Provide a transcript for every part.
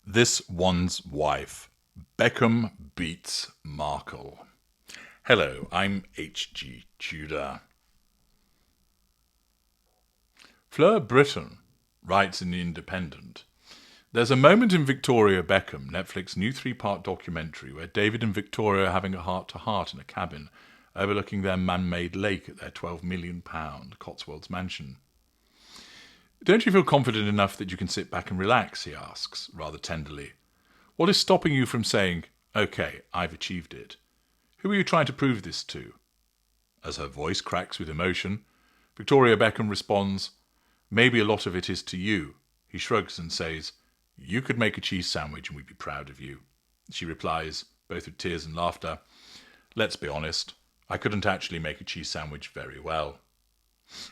This One's Wife. Beckham beats Markle. Hello, I'm H.G. Tudor. Fleur Britton writes in The Independent, "There's a moment in Victoria Beckham, Netflix's new 3-part documentary, where David and Victoria are having a heart-to-heart in a cabin overlooking their man-made lake at their £12 million Cotswolds mansion. Don't you feel confident enough that you can sit back and relax?" he asks, rather tenderly. "What is stopping you from saying, 'Okay, I've achieved it'? Who are you trying to prove this to?" As her voice cracks with emotion, Victoria Beckham responds, "Maybe a lot of it is to you." He shrugs and says, "You could make a cheese sandwich and we'd be proud of you." She replies, both with tears and laughter, "Let's be honest, I couldn't actually make a cheese sandwich very well."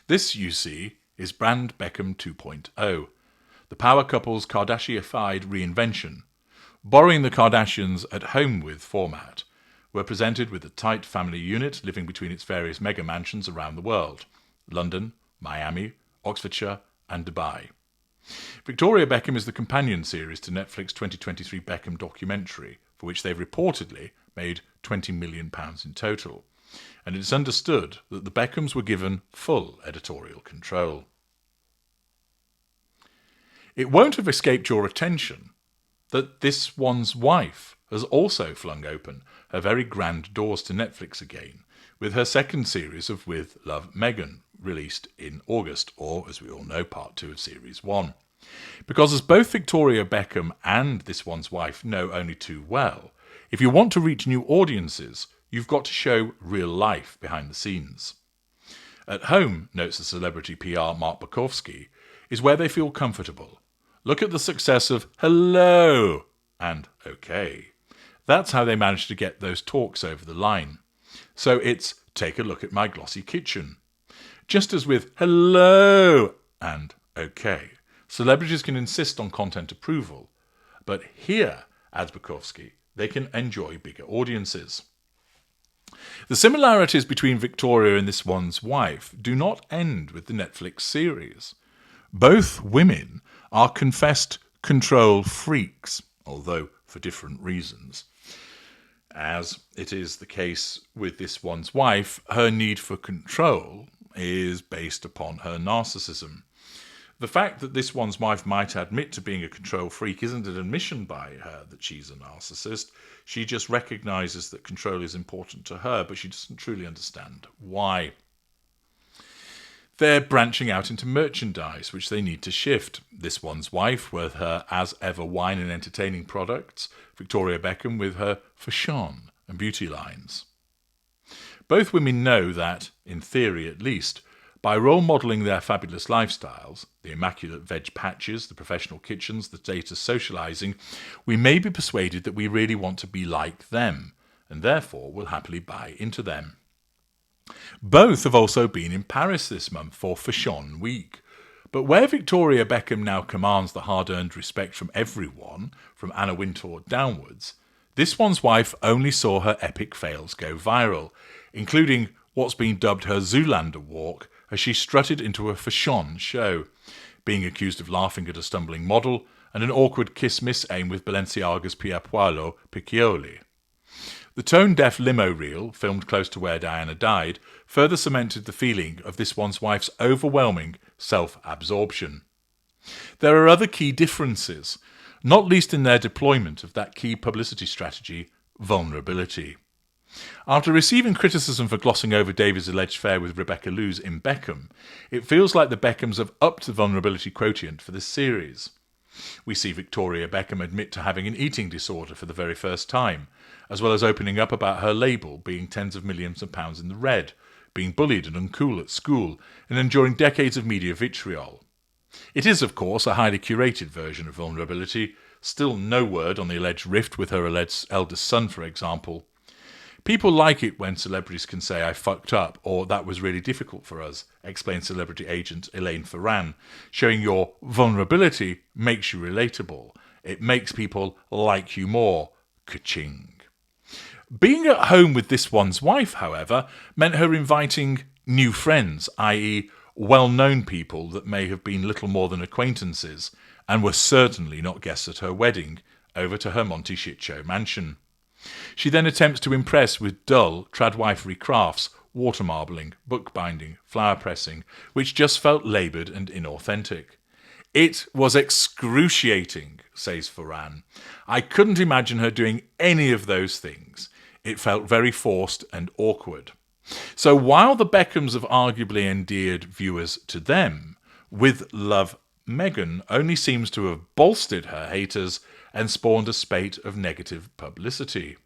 This, you see, is Brand Beckham 2.0, the power couple's Kardashian-ified reinvention. Borrowing the Kardashians at home with format, we're presented with a tight family unit living between its various mega mansions around the world: London, Miami, Oxfordshire and Dubai. Victoria Beckham is the companion series to Netflix's 2023 Beckham documentary, for which they've reportedly made £20 million in total. And it's understood that the Beckhams were given full editorial control. It won't have escaped your attention that This One's Wife has also flung open her very grand doors to Netflix again, with her second series of With Love Meghan, released in August, or, as we all know, part 2 of Series 1. Because as both Victoria Beckham and This One's Wife know only too well, if you want to reach new audiences, you've got to show real life behind the scenes. At home, notes the celebrity PR Mark Bukowski, is where they feel comfortable. Look at the success of Hello and Okay. That's how they managed to get those talks over the line. So it's Take a look at my glossy kitchen. Just as with Hello and Okay, celebrities can insist on content approval. But here, adds Bukowski, they can enjoy bigger audiences. The similarities between Victoria and This One's Wife do not end with the Netflix series. Both women are confessed control freaks, although for different reasons. As it is the case with This One's Wife, her need for control is based upon her narcissism. The fact that This One's Wife might admit to being a control freak isn't an admission by her that she's a narcissist. She just recognises that control is important to her, but she doesn't truly understand why. They're branching out into merchandise, which they need to shift. This One's Wife with her as-ever wine and entertaining products, Victoria Beckham with her fashion and beauty lines. Both women know that, in theory at least, by role modelling their fabulous lifestyles, the immaculate veg patches, the professional kitchens, the status socialising, we may be persuaded that we really want to be like them, and therefore will happily buy into them. Both have also been in Paris this month for Fashion Week. But where Victoria Beckham now commands the hard-earned respect from everyone, from Anna Wintour downwards, This One's Wife only saw her epic fails go viral, including what's been dubbed her Zoolander walk as she strutted into a fashion show, being accused of laughing at a stumbling model and an awkward kiss-miss aim with Balenciaga's Pierpaolo Piccioli. The tone-deaf limo reel, filmed close to where Diana died, further cemented the feeling of This One's Wife's overwhelming self-absorption. There are other key differences, not least in their deployment of that key publicity strategy, vulnerability. After receiving criticism for glossing over David's alleged affair with Rebecca Lewis in Beckham, it feels like the Beckhams have upped the vulnerability quotient for this series. We see Victoria Beckham admit to having an eating disorder for the very first time, as well as opening up about her label being tens of millions of pounds in the red, being bullied and uncool at school, and enduring decades of media vitriol. It is, of course, a highly curated version of vulnerability, still no word on the alleged rift with her alleged eldest son, for example. People like it when celebrities can say, "I fucked up," or "that was really difficult for us," explains celebrity agent Elaine Ferran. Showing your vulnerability makes you relatable. It makes people like you more. Ka-ching. Being at home with This One's Wife, however, meant her inviting new friends, i.e. well-known people that may have been little more than acquaintances and were certainly not guests at her wedding, over to her Monty Shitshow mansion. She then attempts to impress with dull, tradwifery crafts, water marbling, bookbinding, flower pressing, which just felt laboured and inauthentic. It was excruciating, says Ferran. I couldn't imagine her doing any of those things. It felt very forced and awkward. So while the Beckhams have arguably endeared viewers to them, With Love Meghan only seems to have bolstered her haters and spawned a spate of negative publicity.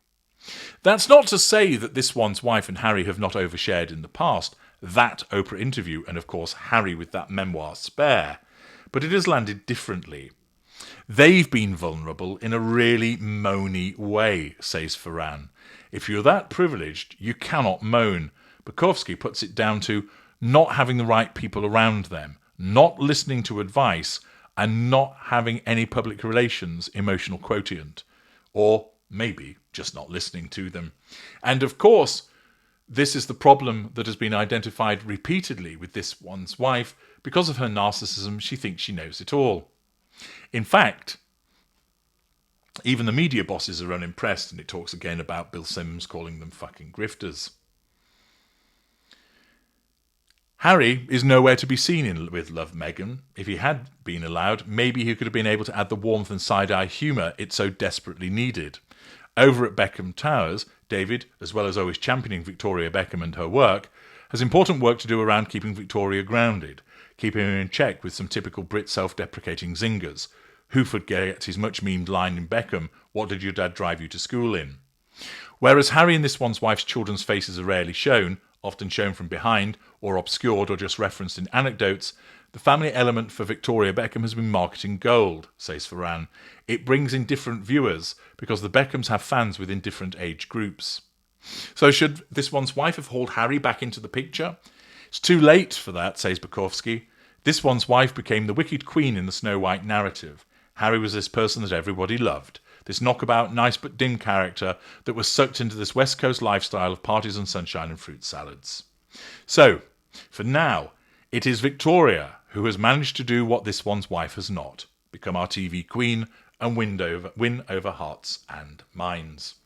That's not to say that this one's wife and Harry have not overshared in the past, that Oprah interview and of course Harry with that memoir Spare, but it has landed differently. They've been vulnerable in a really moany way, says Ferran. If you're that privileged, you cannot moan. Bukowski puts it down to not having the right people around them, not listening to advice, and not having any public relations emotional quotient. Or maybe just not listening to them. And of course, this is the problem that has been identified repeatedly with this one's wife. Because of her narcissism, she thinks she knows it all. In fact, even the media bosses are unimpressed, and it talks again about Bill Simmons calling them fucking grifters. Harry is nowhere to be seen in With Love Meghan. If he had been allowed, maybe he could have been able to add the warmth and side-eye humour it so desperately needed. Over at Beckham Towers, David, as well as always championing Victoria Beckham and her work, has important work to do around keeping Victoria grounded, keeping her in check with some typical Brit self-deprecating zingers. Who forgets his much-memed line in Beckham, "What did your dad drive you to school in?" Whereas Harry and this one's wife's children's faces are rarely shown, often shown from behind, or obscured or just referenced in anecdotes, the family element for Victoria Beckham has been marketing gold, says Ferran. It brings in different viewers, because the Beckhams have fans within different age groups. So should this one's wife have hauled Harry back into the picture? It's too late for that, says Bukowski. This one's wife became the wicked queen in the Snow White narrative. Harry was this person that everybody loved, this knockabout, nice but dim character that was sucked into this West Coast lifestyle of parties and sunshine and fruit salads. So, for now, it is Victoria who has managed to do what this one's wife has not, become our TV queen and win over hearts and minds.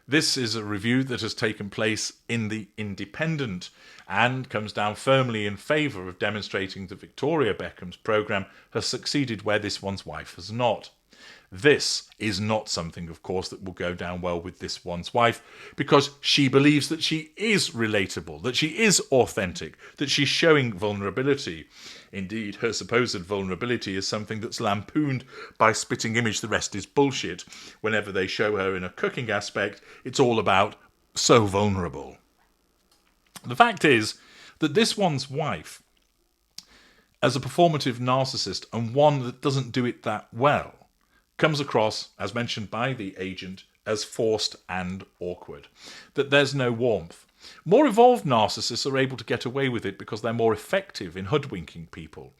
This is a review that has taken place in The Independent and comes down firmly in favour of demonstrating that Victoria Beckham's programme has succeeded where this one's wife has not. This is not something, of course, that will go down well with this one's wife, because she believes that she is relatable, that she is authentic, that she's showing vulnerability. Indeed, her supposed vulnerability is something that's lampooned by Spitting Image, The Rest Is Bullshit. Whenever they show her in a cooking aspect, it's all about so vulnerable. The fact is that this one's wife, as a performative narcissist and one that doesn't do it that well, comes across, as mentioned by the agent, as forced and awkward. That there's no warmth. More evolved narcissists are able to get away with it because they're more effective in hoodwinking people.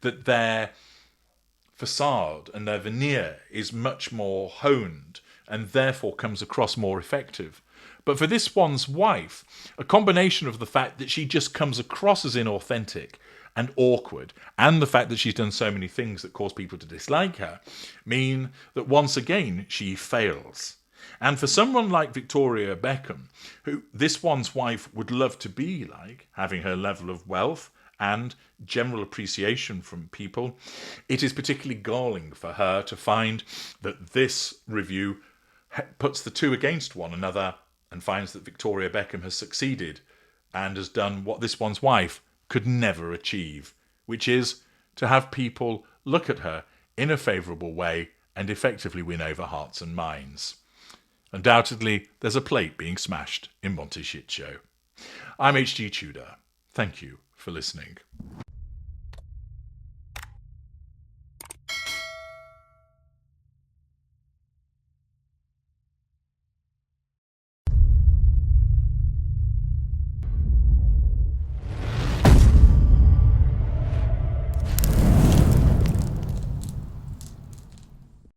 That their facade and their veneer is much more honed and therefore comes across more effective. But for this one's wife, a combination of the fact that she just comes across as inauthentic and awkward, and the fact that she's done so many things that cause people to dislike her, mean that once again she fails. And for someone like Victoria Beckham, who this one's wife would love to be like, having her level of wealth and general appreciation from people, it is particularly galling for her to find that this review puts the two against one another and finds that Victoria Beckham has succeeded and has done what this one's wife could never achieve, which is to have people look at her in a favourable way and effectively win over hearts and minds. Undoubtedly, there's a plate being smashed in Monty Shitshow. I'm H.G. Tudor. Thank you for listening.